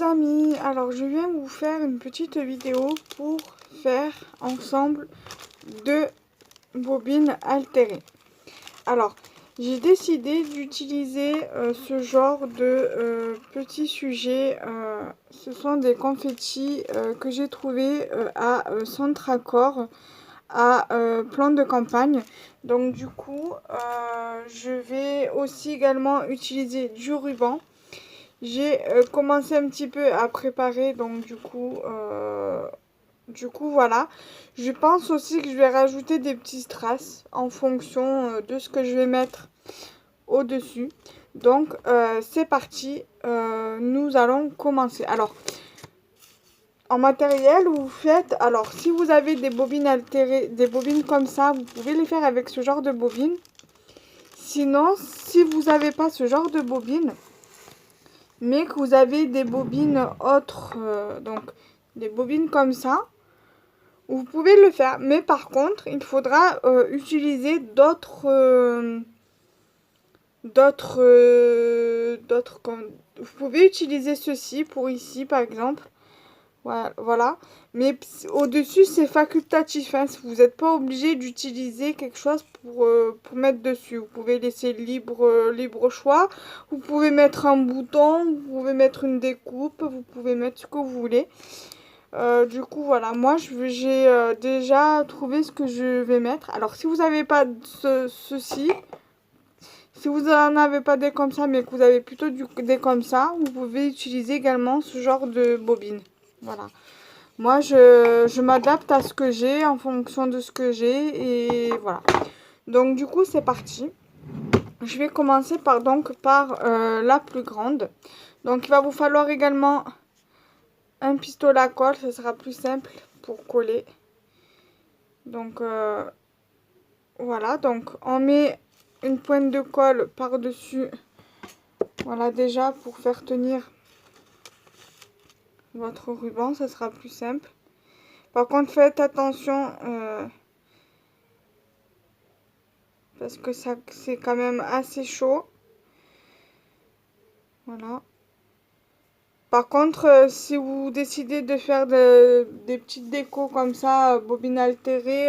amis, alors je viens vous faire une petite vidéo pour faire ensemble deux bobines altérées. Alors j'ai décidé d'utiliser ce genre de petits sujets. Ce sont des confettis que j'ai trouvés à Centracor, à Plan de Campagne. Donc du coup je vais aussi également utiliser du ruban. J'ai commencé un petit peu à préparer, donc du coup voilà. Je pense aussi que je vais rajouter des petits strass en fonction de ce que je vais mettre au-dessus. Donc c'est parti, nous allons commencer. Alors, en matériel, vous faites, alors si vous avez des bobines altérées, des bobines comme ça, vous pouvez les faire avec ce genre de bobine. Sinon, si vous n'avez pas ce genre de bobine, mais que vous avez des bobines autres, donc des bobines comme ça, vous pouvez le faire. Mais par contre, il faudra utiliser d'autres, vous pouvez utiliser ceci pour ici par exemple. Voilà. Mais au-dessus, c'est facultatif, hein. Vous n'êtes pas obligé d'utiliser quelque chose pour mettre dessus. Vous pouvez laisser libre choix. Vous pouvez mettre un bouton, vous pouvez mettre une découpe, vous pouvez mettre ce que vous voulez. Du coup, voilà. Moi, j'ai déjà trouvé ce que je vais mettre. Alors, si vous n'avez pas ceci, si vous n'en avez pas des comme ça, mais que vous avez plutôt des comme ça, vous pouvez utiliser également ce genre de bobine. Voilà. Moi, je m'adapte à ce que j'ai en fonction de ce que j'ai et voilà. Donc, du coup, c'est parti. Je vais commencer par la plus grande. Donc, il va vous falloir également un pistolet à colle. Ce sera plus simple pour coller. Donc, voilà. Donc, on met une pointe de colle par-dessus. Voilà, déjà, pour faire tenir votre ruban, ça sera plus simple. Par contre, faites attention parce que ça c'est quand même assez chaud. Voilà. Par contre, si vous décidez de faire des petites décos comme ça, bobine altérée,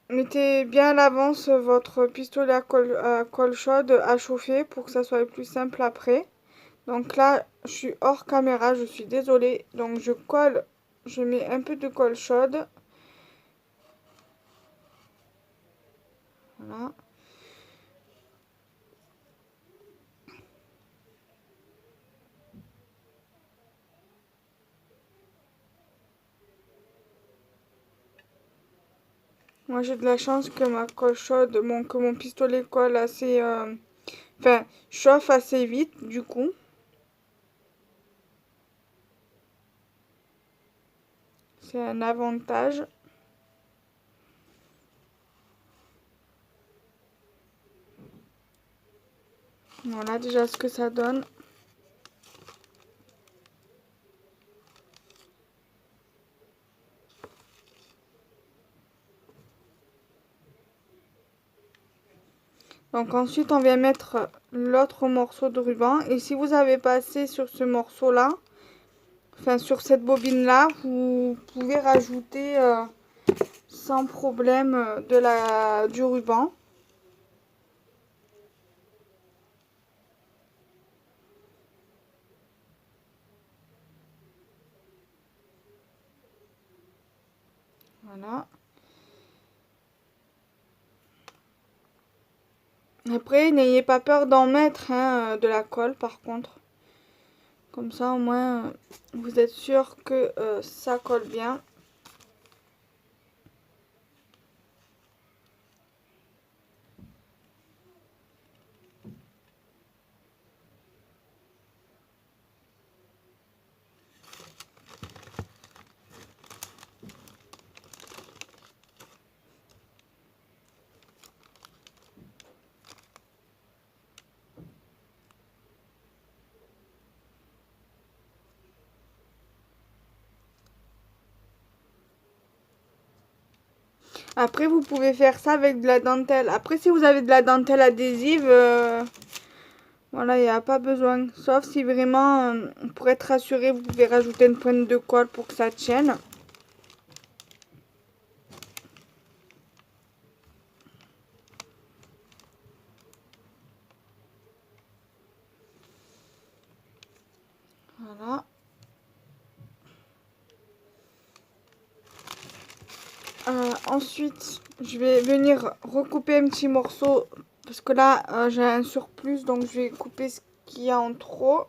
mettez bien à l'avance votre pistolet à colle chaude à chauffer pour que ça soit plus simple après. Donc là, je suis hors caméra, je suis désolée. Donc je colle, je mets un peu de colle chaude. Voilà. Moi j'ai de la chance que ma colle chaude, que mon pistolet colle assez, enfin chauffe assez vite du coup. C'est un avantage. Voilà déjà ce que ça donne. Donc ensuite on vient mettre l'autre morceau de ruban. Et si vous avez passé sur ce morceau là, enfin sur cette bobine là, vous pouvez rajouter sans problème du ruban. Voilà. Après, n'ayez pas peur d'en mettre de la colle par contre. Comme ça au moins vous êtes sûr que ça colle bien. Après, vous pouvez faire ça avec de la dentelle. Après, si vous avez de la dentelle adhésive, Voilà, il n'y a pas besoin. Sauf si vraiment, pour être rassuré, vous pouvez rajouter une pointe de colle pour que ça tienne. Voilà. Ensuite, je vais venir recouper un petit morceau parce que là, j'ai un surplus, donc je vais couper ce qu'il y a en trop.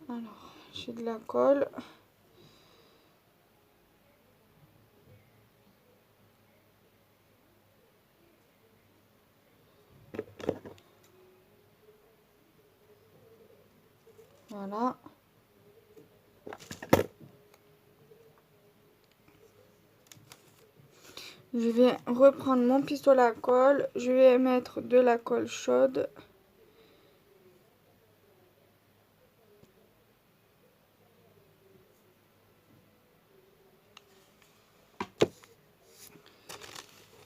Alors, j'ai de la colle. Voilà. Je vais reprendre mon pistolet à colle. Je vais mettre de la colle chaude.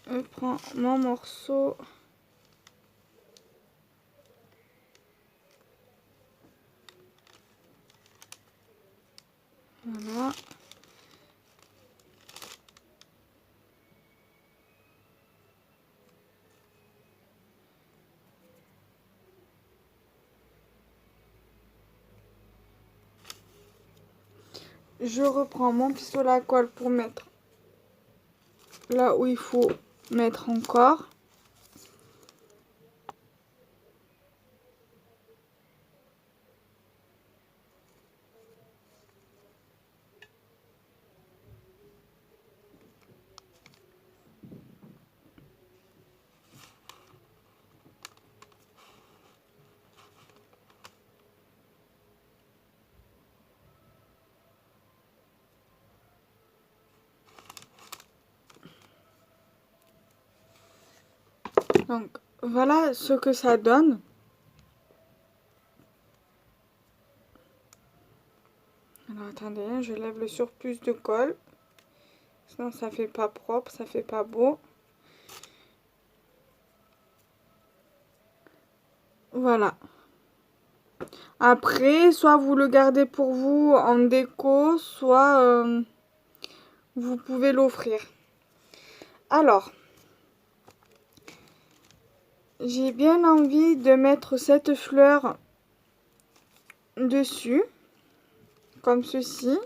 Je prends mon morceau. Voilà. Je reprends mon pistolet à colle pour mettre là où il faut mettre encore. Donc voilà ce que ça donne. Alors attendez, hein, je lève le surplus de colle. Sinon ça fait pas propre, ça fait pas beau. Voilà. Après, soit vous le gardez pour vous en déco, soit vous pouvez l'offrir. Alors, j'ai bien envie de mettre cette fleur dessus, comme ceci.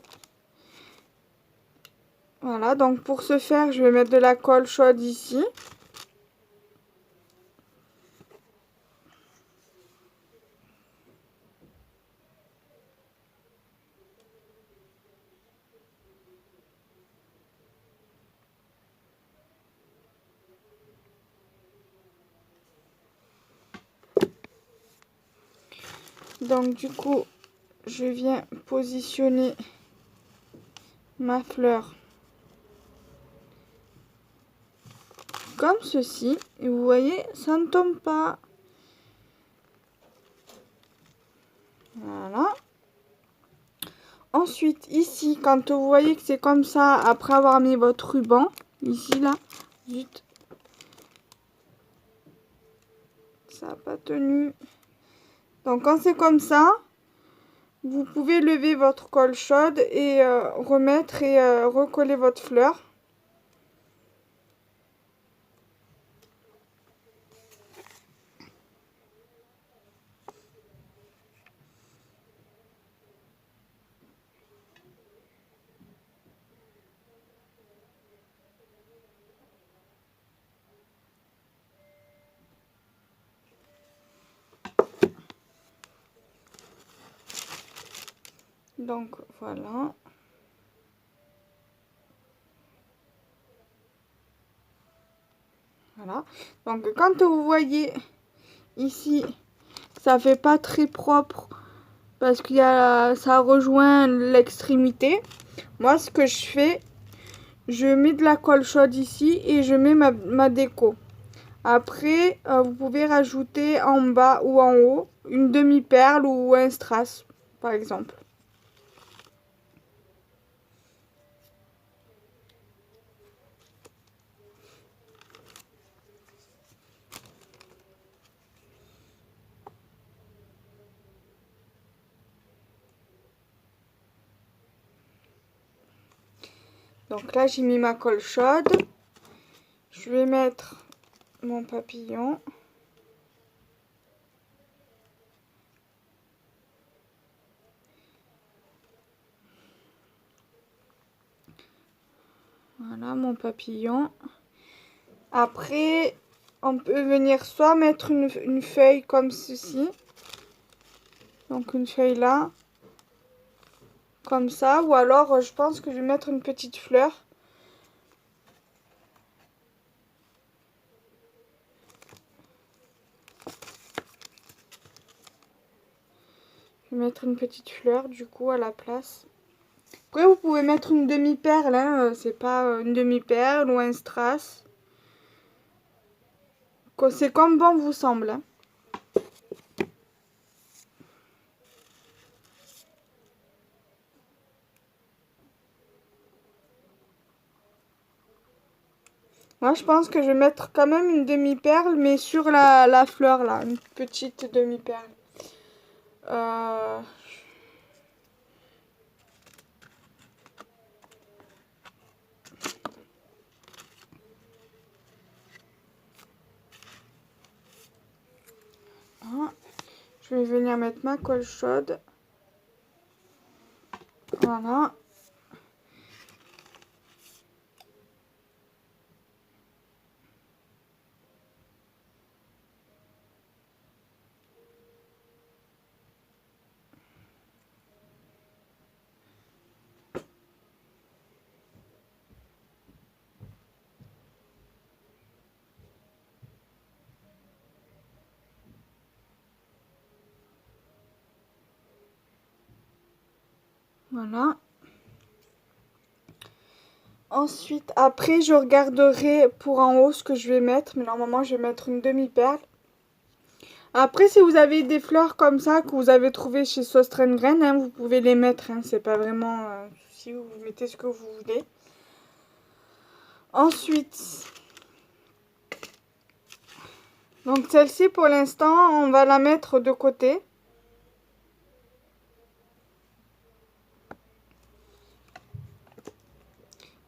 Voilà, donc pour ce faire, je vais mettre de la colle chaude ici. Donc du coup, je viens positionner ma fleur comme ceci. Et vous voyez, ça ne tombe pas. Voilà. Ensuite, ici, quand vous voyez que c'est comme ça, après avoir mis votre ruban, ici, là, zut, ça n'a pas tenu. Donc, quand c'est comme ça, vous pouvez lever votre colle chaude et remettre et recoller votre fleur. Donc, voilà. Voilà. Donc, quand vous voyez ici, ça fait pas très propre parce qu'il y a, ça rejoint l'extrémité. Moi, ce que je fais, je mets de la colle chaude ici et je mets ma déco. Après, vous pouvez rajouter en bas ou en haut une demi-perle ou un strass, par exemple. Donc là, j'ai mis ma colle chaude. Je vais mettre mon papillon. Voilà mon papillon. Après, on peut venir soit mettre une feuille comme ceci. Donc une feuille là. Comme ça. Ou alors, je pense que je vais mettre une petite fleur. Je vais mettre une petite fleur du coup à la place. Après, vous pouvez mettre une demi-perle. Hein. C'est pas une demi-perle ou un strass. C'est comme bon vous semble. Hein. Moi, je pense que je vais mettre quand même une demi-perle, mais sur la fleur, là. Une petite demi-perle. Euh... Je vais venir mettre ma colle chaude. Voilà. Voilà. Ensuite, après, je regarderai pour en haut ce que je vais mettre. Mais normalement, je vais mettre une demi-perle. Après, si vous avez des fleurs comme ça que vous avez trouvées chez Sostrengrain, hein, vous pouvez les mettre. Hein, c'est pas vraiment un souci. Vous mettez ce que vous voulez. Ensuite, donc celle-ci, pour l'instant, on va la mettre de côté.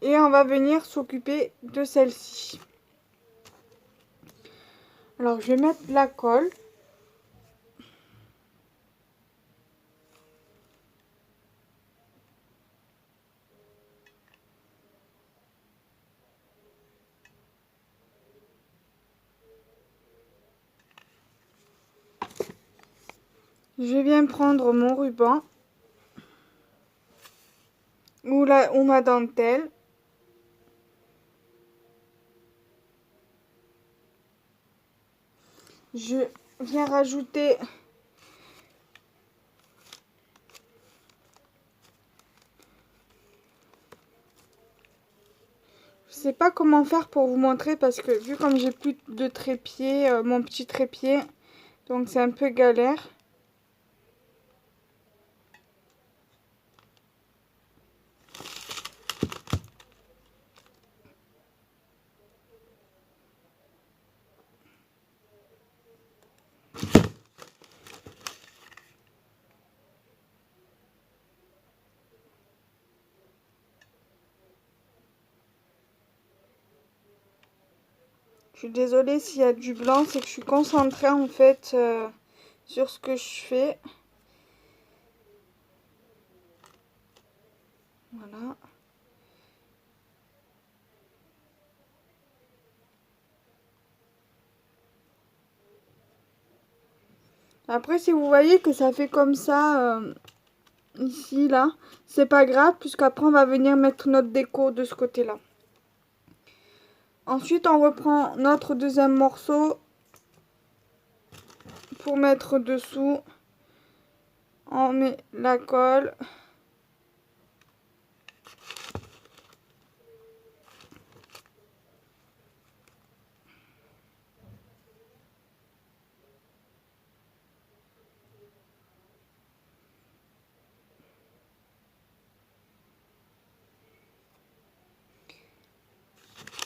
Et on va venir s'occuper de celle-ci. Alors, je vais mettre la colle. Je viens prendre mon ruban ou ma dentelle. Je viens rajouter je sais pas comment faire pour vous montrer parce que vu comme j'ai plus de trépied, mon petit trépied, donc c'est un peu galère. Je suis désolée s'il y a du blanc, c'est que je suis concentrée en fait sur ce que je fais. Voilà. Après, si vous voyez que ça fait comme ça, ici, là, c'est pas grave, puisqu'après, on va venir mettre notre déco de ce côté-là. Ensuite, on reprend notre deuxième morceau pour mettre dessous. On met la colle.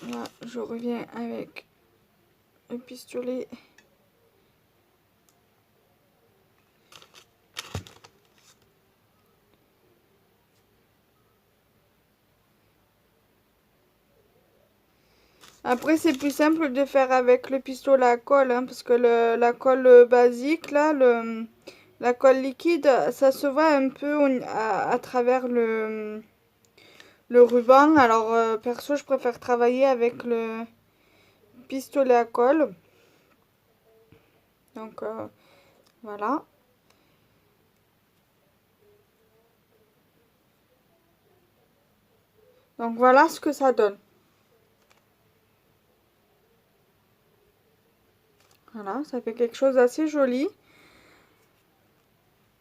Là, je reviens avec le pistolet. Après, c'est plus simple de faire avec le pistolet à colle, hein, parce que la colle basique, là, la colle liquide, ça se voit un peu à travers le ruban. Alors, perso, je préfère travailler avec le pistolet à colle. Donc, voilà. Donc, voilà ce que ça donne. Voilà, ça fait quelque chose d'assez joli.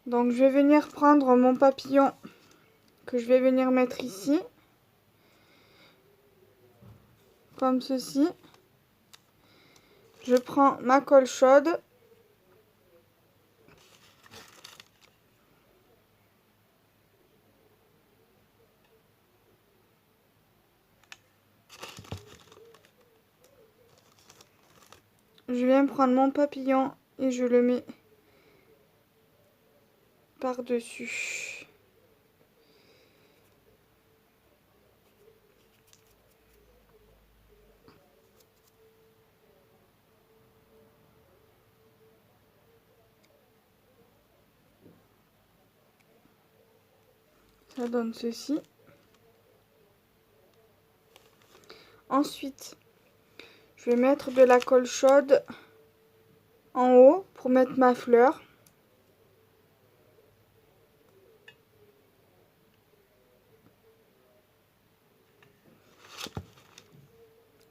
Donc, je vais venir prendre mon papillon que je vais venir mettre ici. Comme ceci. Je prends ma colle chaude. Je viens prendre mon papillon et je le mets par-dessus. Ça donne ceci. Ensuite, je vais mettre de la colle chaude en haut pour mettre ma fleur.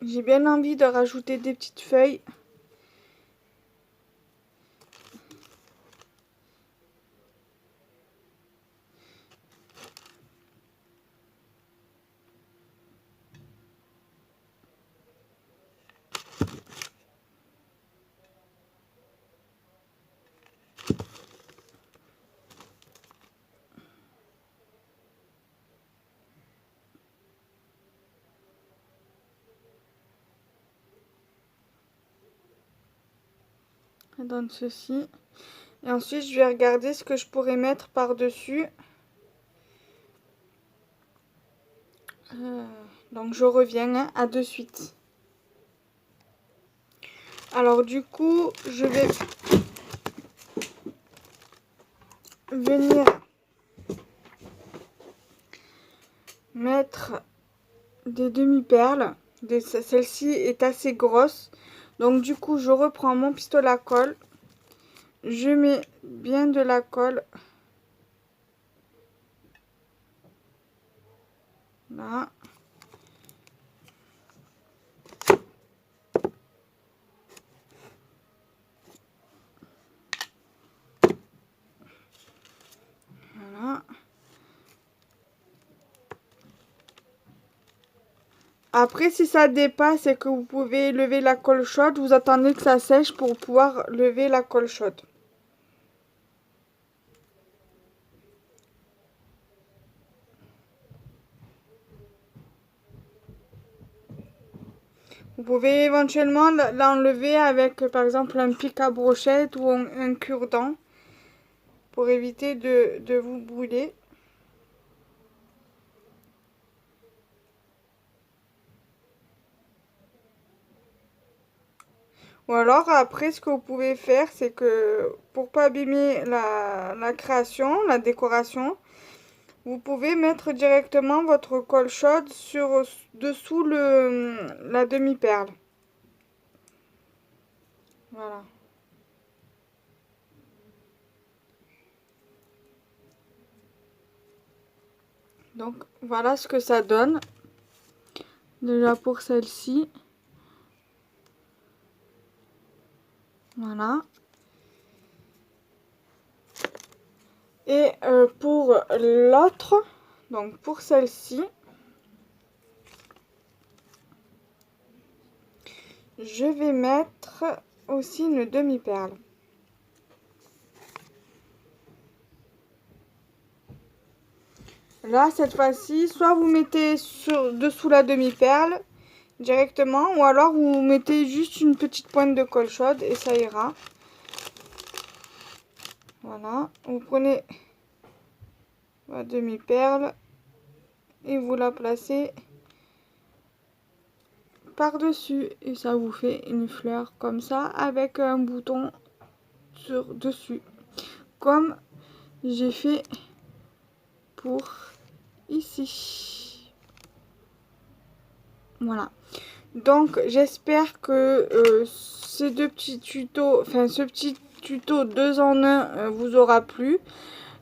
J'ai bien envie de rajouter des petites feuilles. Ça donne ceci. Et ensuite, je vais regarder ce que je pourrais mettre par-dessus. Donc, je reviens, hein, à de suite. Alors, du coup, je vais venir mettre des demi-perles. Celle-ci est assez grosse. Donc, du coup, je reprends mon pistolet à colle. Je mets bien de la colle. Là. Voilà. Après, si ça dépasse et que vous pouvez lever la colle chaude, vous attendez que ça sèche pour pouvoir lever la colle chaude. Vous pouvez éventuellement l'enlever avec, par exemple, un pic à brochette ou un cure-dent pour éviter de vous brûler. Ou alors, après, ce que vous pouvez faire, c'est que pour pas abîmer la création, la décoration, vous pouvez mettre directement votre colle chaude dessous la demi-perle. Voilà. Donc, voilà ce que ça donne. Déjà pour celle-ci. Voilà. Et pour l'autre, donc pour celle-ci, je vais mettre aussi une demi-perle. Là, cette fois-ci, soit vous mettez dessous la demi-perle directement, ou alors vous mettez juste une petite pointe de colle chaude et ça ira. Voilà, vous prenez la demi-perle et vous la placez par-dessus. Et ça vous fait une fleur comme ça avec un bouton dessus. Comme j'ai fait pour ici. Voilà. Donc j'espère que ces deux petits tutos, enfin ce petit tuto 2 en 1 vous aura plu.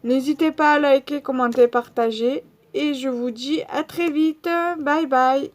N'hésitez pas à liker, commenter, partager. Et je vous dis à très vite. Bye bye.